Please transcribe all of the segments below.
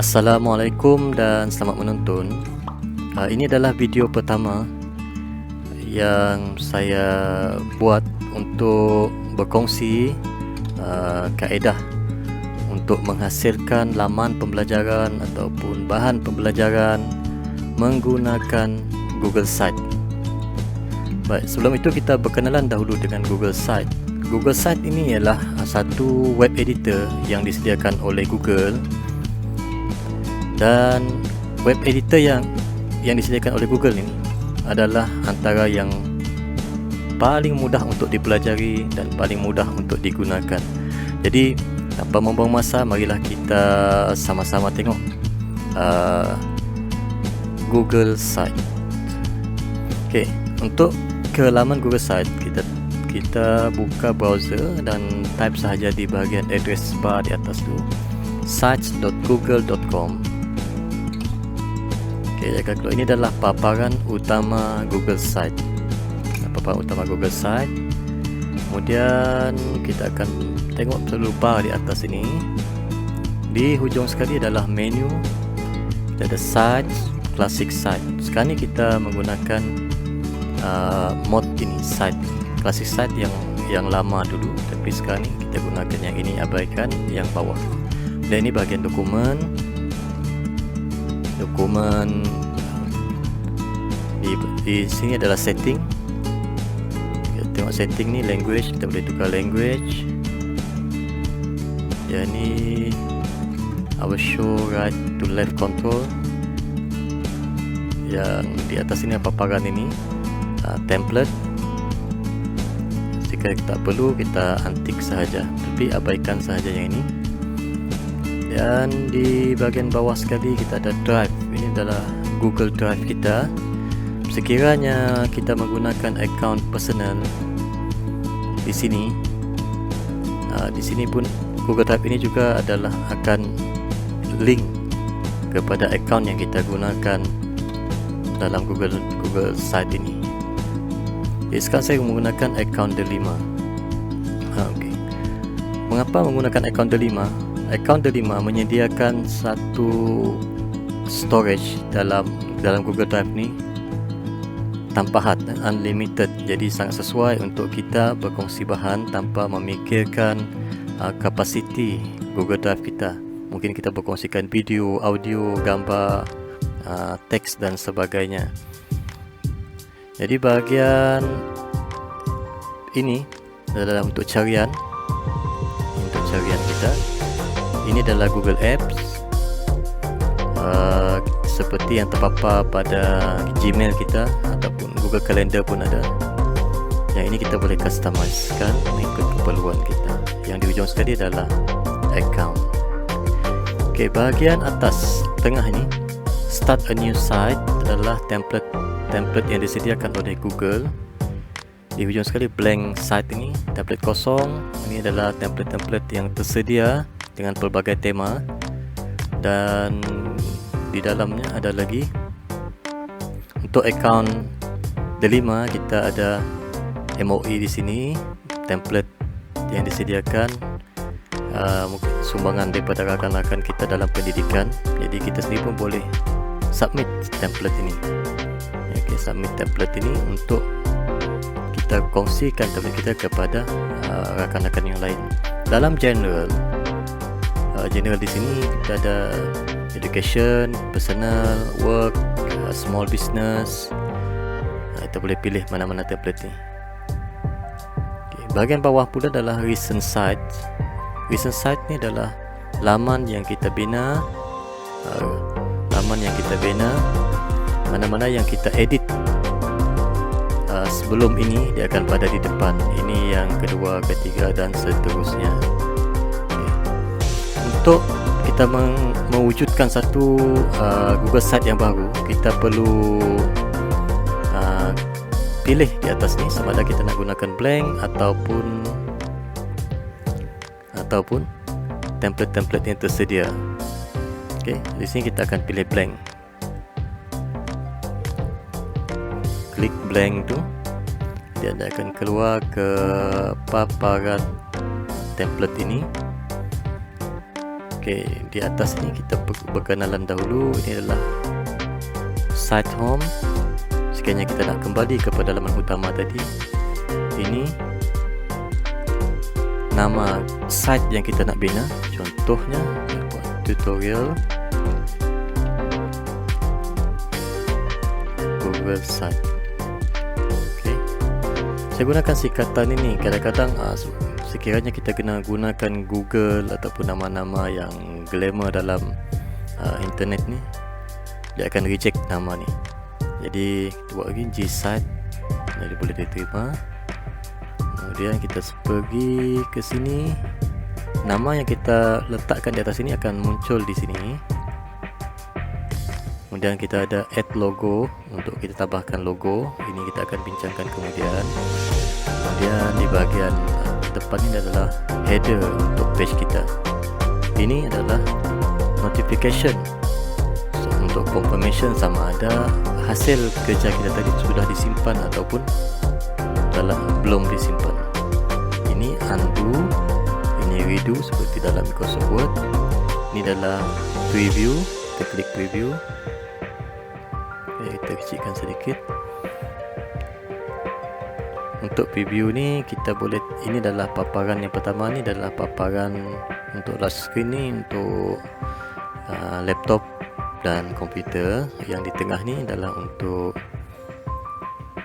Assalamualaikum dan selamat menonton. Ini adalah video pertama yang saya buat untuk berkongsi kaedah untuk menghasilkan laman pembelajaran ataupun bahan pembelajaran menggunakan Google Site. Baik, sebelum itu kita berkenalan dahulu dengan Google Site. Google Site ini ialah satu web editor yang disediakan oleh Google, dan web editor yang disediakan oleh Google ini adalah antara yang paling mudah untuk dipelajari dan paling mudah untuk digunakan. Jadi tanpa membuang masa, marilah kita sama-sama tengok Google Site. Okey, untuk ke laman Google Site, kita buka browser dan type sahaja di bahagian address bar di atas tu sites.google.com. Okey, kalau ini adalah paparan utama Google Site. Paparan utama Google Site. Kemudian kita akan tengok selalu bar di atas ini. Di hujung sekali adalah menu. Kita ada Sites, Classic Site. Sekarang ni kita menggunakan mode ini, Site. Classic Site yang lama dulu, tapi sekarang ni kita gunakan yang ini, abaikan yang bawah. Dan ini bahagian dokumen di sini adalah setting. Kita tengok setting ni, language, kita boleh tukar language. Yang ni our show right to left control. Yang di atas ini paparan ini template. Jika tak perlu kita antik sahaja, tapi abaikan sahaja yang ini. Dan di bahagian bawah sekali kita ada Drive. Ini adalah Google Drive kita. Sekiranya kita menggunakan akaun personal di sini, pun Google Drive ini juga adalah akan link kepada akaun yang kita gunakan dalam Google Site ini. Jadi sekarang saya menggunakan akaun Delima. Okay. Mengapa menggunakan akaun Delima? Akaun Delima menyediakan satu storage dalam Google Drive ni tanpa had, unlimited. Jadi sangat sesuai untuk kita berkongsi bahan tanpa memikirkan kapasiti Google Drive kita. Mungkin kita berkongsikan video, audio, gambar, teks dan sebagainya. Jadi bahagian ini adalah untuk carian. Untuk carian kita, ini adalah Google Apps, seperti yang terpapar pada Gmail kita ataupun Google Calendar pun ada. Yang ini kita boleh customizekan mengikut keperluan kita. Yang di hujung sekali adalah account. Okey, bahagian atas tengah ini, start a new site, adalah template yang disediakan oleh Google. Di hujung sekali blank site ini, template kosong. Ini adalah template yang tersedia dengan pelbagai tema, dan di dalamnya ada lagi untuk akaun Delima. Kita ada MOE di sini, template yang disediakan mungkin sumbangan daripada rakan-rakan kita dalam pendidikan. Jadi kita sendiri pun boleh submit template ini. Okay, submit template ini untuk kita kongsikan template kita kepada rakan-rakan yang lain. Dalam general di sini kita ada education, personal, work, small business. Kita boleh pilih mana-mana template ni. Okay. Bahagian bawah pula adalah recent site. Recent site ni adalah laman yang kita bina, mana-mana yang kita edit sebelum ini, dia akan pada di depan. Ini yang kedua, ketiga dan seterusnya. Okay. Untuk kita mewujudkan satu Google Site yang baru, kita perlu pilih di atas ni sama ada kita nak gunakan blank ataupun template yang tersedia. Okey, di sini kita akan pilih blank. Klik blank tu, dia akan keluar ke paparan template ini. Okey, di atas ni kita berkenalan dahulu. Ini adalah site home. Sekiranya kita nak kembali kepada laman utama tadi, ini nama site yang kita nak bina. Contohnya tutorial Google Site. Okey, saya gunakan singkatan ini. Kadang-kadang sekiranya kita kena gunakan Google ataupun nama-nama yang glamour dalam internet ni, dia akan reject nama ni. Jadi kita buat lagi G-Site, jadi boleh diterima. Kemudian kita pergi ke sini, nama yang kita letakkan di atas ini akan muncul di sini. Kemudian kita ada add logo, untuk kita tambahkan logo. Ini kita akan bincangkan kemudian. Kemudian di bahagian depan ini adalah header untuk page kita. Ini adalah notification, so, untuk confirmation sama ada hasil kerja kita tadi sudah disimpan ataupun belum disimpan. Ini undo, ini redo seperti dalam Microsoft Word. Ini adalah preview, kita klik preview. Kita kecilkan sedikit. Untuk preview ni kita boleh, ini adalah paparan yang pertama, ni adalah paparan untuk large screen ni untuk laptop dan komputer. Yang di tengah ni adalah untuk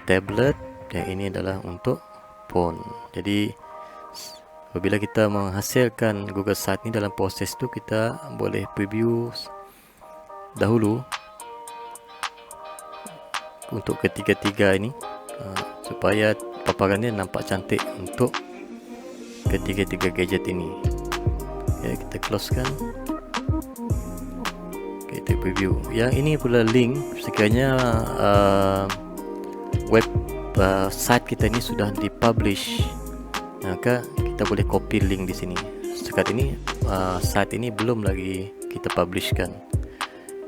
tablet, yang ini adalah untuk phone. Jadi apabila kita menghasilkan Google Site ni, dalam proses tu kita boleh preview dahulu untuk ketiga-tiga ini supaya paparannya nampak cantik untuk ketiga-tiga gadget ini. Okay, kita closekan. Okay, kita preview. Yang ini pula link, sekiranya web site kita ini sudah dipublish, maka kita boleh copy link di sini. Sekarang ini site ini belum lagi kita publishkan.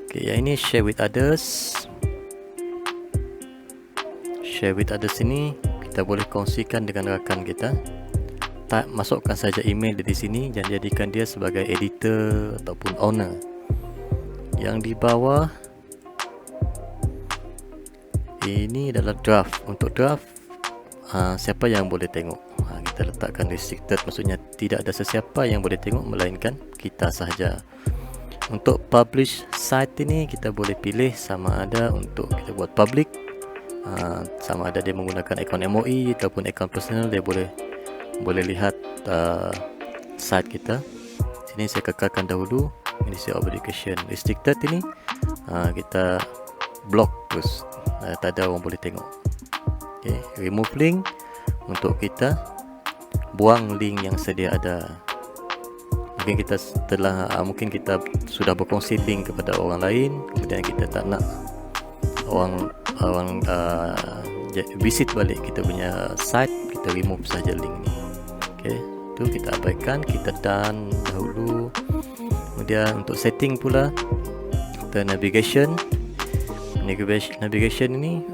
Okay, yang ini share with others. Share with others ini kita boleh kongsikan dengan rakan kita. Masukkan saja email di sini dan jadikan dia sebagai editor ataupun owner. Yang di bawah ini adalah draft. Untuk draft, siapa yang boleh tengok? Kita letakkan restricted, maksudnya tidak ada sesiapa yang boleh tengok melainkan kita sahaja. Untuk publish site ini kita boleh pilih sama ada untuk kita buat public, sama ada dia menggunakan akaun MOE ataupun akaun personal. Dia boleh lihat site kita. Sini saya kekalkan dahulu Ministry of Education. Restricted ini kita block terus, tak ada orang boleh tengok. Okay. Remove link, untuk kita buang link yang sedia ada. Mungkin kita sudah berkongsi link kepada orang lain, kemudian kita tak nak orang visit balik kita punya site, kita remove saja link ni. Okey, tu kita abaikan, kita done dahulu. Kemudian untuk setting pula, kita navigation ini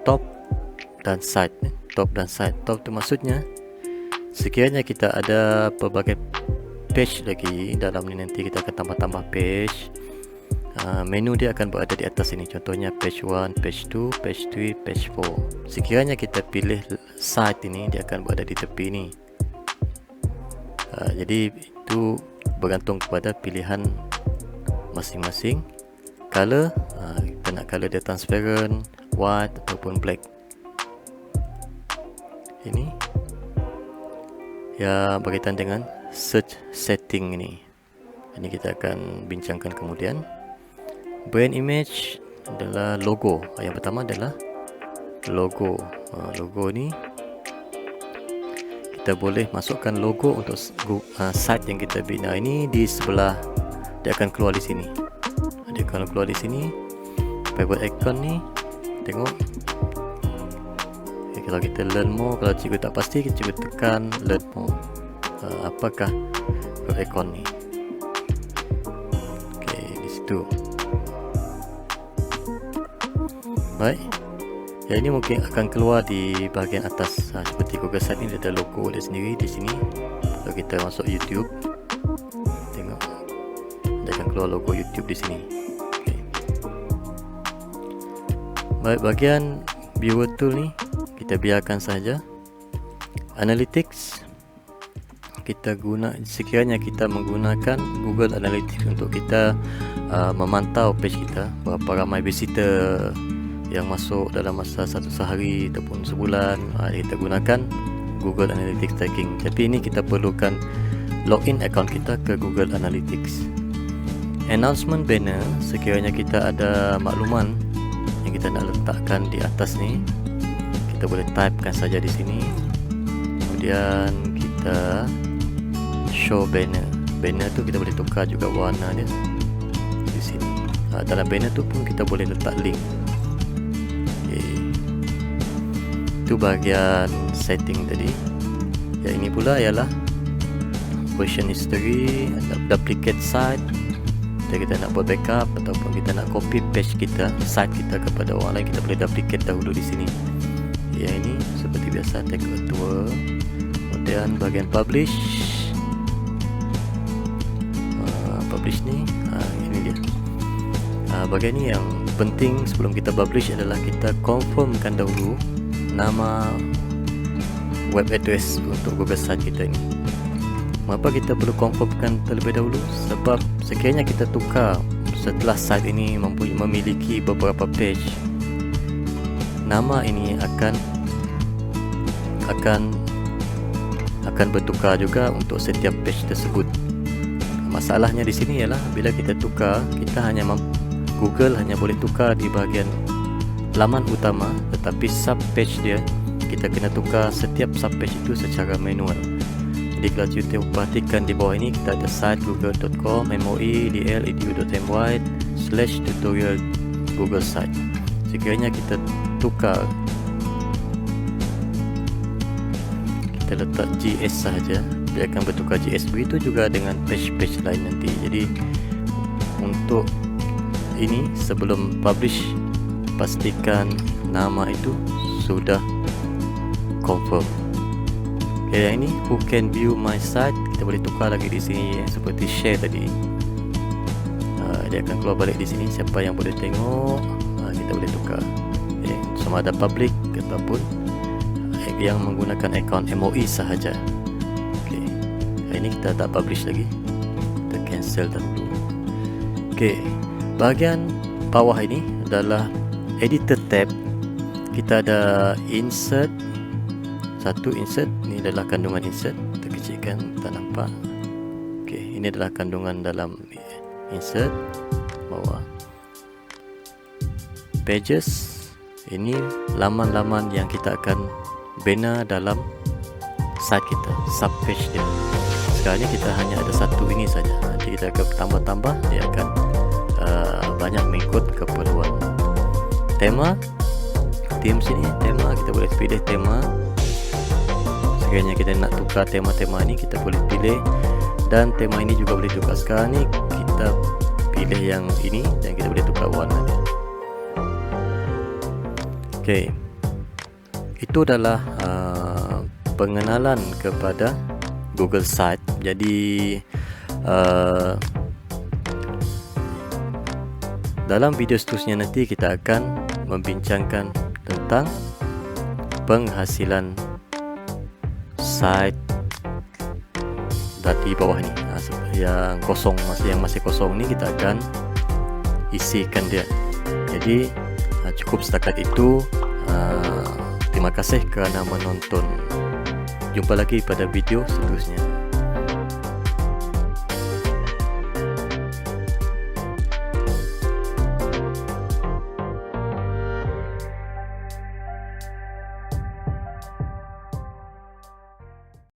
top dan side. Top dan side. Top tu maksudnya sekiranya kita ada pelbagai page lagi dalam ni, nanti kita akan tambah-tambah page. Menu dia akan berada di atas ini. Contohnya page 1, page 2, page 3, page 4. Sekiranya kita pilih site ini, dia akan berada di tepi ini. Jadi itu bergantung kepada pilihan masing-masing. Color, kita nak color dia transparent, white ataupun black. Ini ya berkaitan dengan search setting ini. Ini kita akan bincangkan kemudian. Brand image adalah logo. Yang pertama adalah logo. Logo ni kita boleh masukkan logo untuk site yang kita bina. Ini di sebelah, dia akan keluar di sini. Dia akan keluar di sini. Favorite icon ni, tengok. Okay, kalau kita learn more, kalau cikgu tak pasti, cikgu tekan learn more. Apakah favorite icon ni? Okay, di situ. Baik. Yang ini mungkin akan keluar di bahagian atas. Seperti Google Site ni ada logo dia sendiri di sini. Kalau kita masuk YouTube, tengok keluar logo YouTube di sini. Okay. Baik, bagian viewer tool ni kita biarkan saja. Analytics kita guna sekiranya kita menggunakan Google Analytics untuk kita memantau page kita, berapa ramai visitor yang masuk dalam masa satu sehari ataupun sebulan. Kita gunakan Google Analytics tagging. Tapi ini kita perlukan login account kita ke Google Analytics. Announcement banner, sekiranya kita ada makluman yang kita nak letakkan di atas ni, kita boleh typekan saja di sini. Kemudian kita show banner. Banner tu kita boleh tukar juga warna dia di sini. Dalam banner tu pun kita boleh letak link. Itu bahagian setting tadi. Yang ini pula ialah version history, duplicate site. Kita nak buat backup ataupun kita nak copy paste kita, site kita kepada orang lain, kita boleh duplicate dahulu di sini. Yang ini seperti biasa, take a tour. Kemudian bahagian publish. Publish ni, ini dia. Bahagian ni yang penting sebelum kita publish adalah kita confirmkan dahulu nama web address untuk Google Site kita ni. Mengapa kita perlu confirmkan terlebih dahulu? Sebab sekiranya kita tukar setelah site ini memiliki beberapa page, nama ini akan bertukar juga untuk setiap page tersebut. Masalahnya di sini ialah bila kita tukar, kita Google hanya boleh tukar di bahagian laman utama, tetapi sub page dia kita kena tukar setiap sub page itu secara manual. Jadi kalau kita perhatikan di bawah ini, kita ada site google.com moedl.edu.my/tutorial Google Site. Sekiranya kita tukar, kita letak GS sahaja, dia akan bertukar GS. Begitu juga dengan page-page lain nanti. Jadi untuk ini, sebelum publish, pastikan nama itu sudah confirm. Okay, yang ini who can view my site, kita boleh tukar lagi di sini seperti share tadi. Dia akan keluar balik di sini, siapa yang boleh tengok, kita boleh tukar. Okay, sama ada public ataupun yang menggunakan akaun MOE sahaja. Okay, ini kita tak publish lagi, kita cancel dahulu. Okay, bahagian bawah ini adalah editor tab. Kita ada insert. Satu insert, ini adalah kandungan insert. Kita kecilkan, tak nampak. Okey, ini adalah kandungan dalam insert bawah. Pages, ini laman-laman yang kita akan bina dalam site kita, sub page dia. Sekarang ni kita hanya ada satu ini saja. Nanti kita akan tambah-tambah, dia akan banyak mengikut keperluan. Tema, theme sini, tema kita boleh pilih tema. Sekiranya kita nak tukar tema-tema ni, kita boleh pilih, dan tema ini juga boleh tukar. Sekarang ni kita pilih yang ini dan kita boleh tukar warna dia. Okey, itu adalah pengenalan kepada Google Site. Jadi dalam video seterusnya nanti kita akan membincangkan tentang penghasilan site di bawah ni. Yang kosong, masih kosong ni kita akan isikan dia. Jadi cukup setakat itu. Terima kasih kerana menonton. Jumpa lagi pada video seterusnya.